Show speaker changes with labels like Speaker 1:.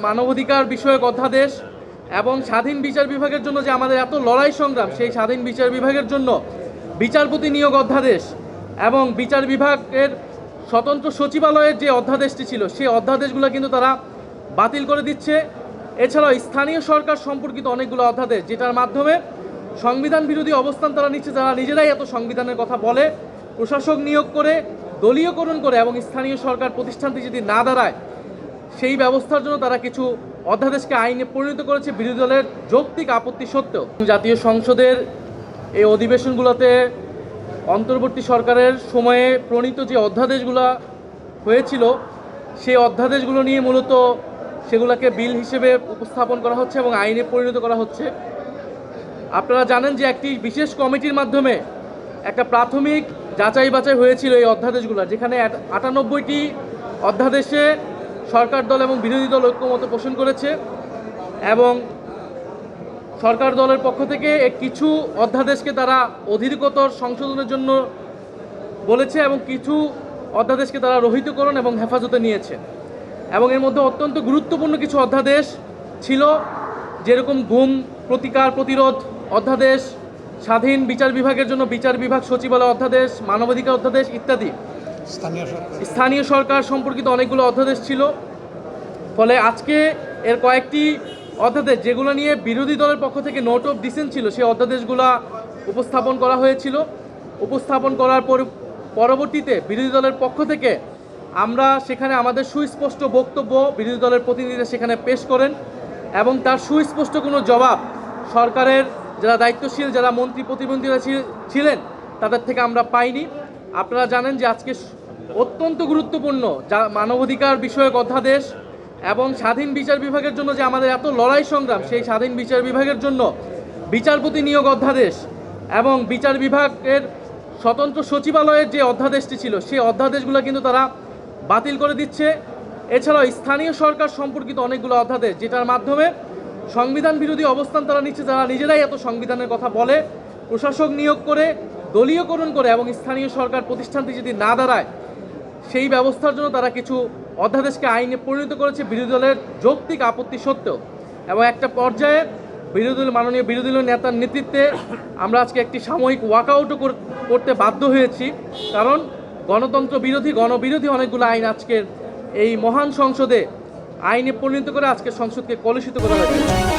Speaker 1: মানবাধিকার বিষয়ক অধ্যাদেশ এবং স্বাধীন বিচার বিভাগের জন্য যে আমাদের এত লড়াই সংগ্রাম, সেই স্বাধীন বিচার বিভাগের জন্য বিচারপতি নিয়োগ অধ্যাদেশ এবং বিচার বিভাগের স্বতন্ত্র সচিবালয়ের যে অধ্যাদেশটি ছিল, সেই অধ্যাদেশগুলো কিন্তু তারা বাতিল করে দিচ্ছে। এছাড়াও স্থানীয় সরকার সম্পর্কিত অনেকগুলো অধ্যাদেশ, যেটার মাধ্যমে সংবিধান বিরোধী অবস্থান তারা নিচ্ছে, যারা নিজেরাই এত সংবিধানের কথা বলে, প্রশাসক নিয়োগ করে দলীয়করণ করে এবং স্থানীয় সরকার প্রতিষ্ঠানটি যদি না দাঁড়ায়, সেই ব্যবস্থার জন্য তারা কিছু অধ্যাদেশকে আইনে পরিণত করেছে বিরোধী দলের যৌক্তিক আপত্তি সত্ত্বেও। জাতীয় সংসদের এই অধিবেশনগুলোতে অন্তর্বর্তী সরকারের সময়ে প্রণীত যে অধ্যাদেশগুলো হয়েছিল, সেই অধ্যাদেশগুলো নিয়ে মূলত সেগুলোকে বিল হিসেবে উপস্থাপন করা হচ্ছে এবং আইনে পরিণত করা হচ্ছে। আপনারা জানেন যে একটি বিশেষ কমিটির মাধ্যমে একটা প্রাথমিক যাচাই বাছাই হয়েছিল এই অধ্যাদেশগুলো, যেখানে 98টি অধ্যাদেশে সরকার দল এবং বিরোধী দল ঐক্যমত পোষণ করেছে এবং সরকার দলের পক্ষ থেকে কিছু অধ্যাদেশকে তারা অধিকতর সংশোধনের জন্য বলেছে এবং কিছু অধ্যাদেশকে তারা রহিতকরণ এবং হেফাজতে নিয়েছে। এবং এর মধ্যে অত্যন্ত গুরুত্বপূর্ণ কিছু অধ্যাদেশ ছিল, যেরকম গুম প্রতিকার প্রতিরোধ অধ্যাদেশ, স্বাধীন বিচার বিভাগের জন্য বিচার বিভাগ সচিবালয় অধ্যাদেশ, মানবাধিকার অধ্যাদেশ ইত্যাদি। স্থানীয় সরকার সম্পর্কিত অনেকগুলো অধ্যাদেশ ছিল। ফলে আজকে এর কয়েকটি অধ্যাদেশ যেগুলো নিয়ে বিরোধী দলের পক্ষ থেকে নোট অফ ডিসেন্ট ছিল, সেই অধ্যাদেশগুলো উপস্থাপন করা হয়েছিল। উপস্থাপন করার পরবর্তীতে বিরোধী দলের পক্ষ থেকে আমরা সেখানে আমাদের সুস্পষ্ট বক্তব্য বিরোধী দলের প্রতিনিধিরা সেখানে পেশ করেন এবং তার সুস্পষ্ট কোনো জবাব সরকারের যারা দায়িত্বশীল, যারা মন্ত্রী প্রতিমন্ত্রীরা ছিলেন, তাদের থেকে আমরা পাইনি। আপনারা জানেন যে আজকে অত্যন্ত গুরুত্বপূর্ণ যা মানবাধিকার বিষয়ক অধ্যাদেশ এবং স্বাধীন বিচার বিভাগের জন্য যে আমাদের এত লড়াই সংগ্রাম, সেই স্বাধীন বিচার বিভাগের জন্য বিচারপতি নিয়োগ অধ্যাদেশ এবং বিচার বিভাগের স্বতন্ত্র সচিবালয়ের যে অধ্যাদেশটি ছিল, সেই অধ্যাদেশগুলো কিন্তু তারা বাতিল করে দিচ্ছে। এছাড়াও স্থানীয় সরকার সম্পর্কিত অনেকগুলো অধ্যাদেশ, যেটার মাধ্যমে সংবিধান বিরোধী অবস্থান তারা নিচ্ছে, যারা নিজেরাই এত সংবিধানের কথা বলে, প্রশাসক নিয়োগ করে দলীয়করণ করে এবং স্থানীয় সরকার প্রতিষ্ঠানটি যদি না দাঁড়ায়, সেই ব্যবস্থার জন্য তারা কিছু অধ্যাদেশকে আইনে পরিণত করেছে বিরোধী দলের যৌক্তিক আপত্তি সত্ত্বেও। এবং একটা পর্যায়ে মাননীয় বিরোধী দলীয় নেতার নেতৃত্বে আমরা আজকে একটি সাময়িক ওয়াকআউটও করতে বাধ্য হয়েছি, কারণ গণতন্ত্র বিরোধী গণবিরোধী অনেকগুলো আইন আজকের এই মহান সংসদে আইনে পরিণত করে আজকে সংসদকে কলুষিত করা হয়েছে।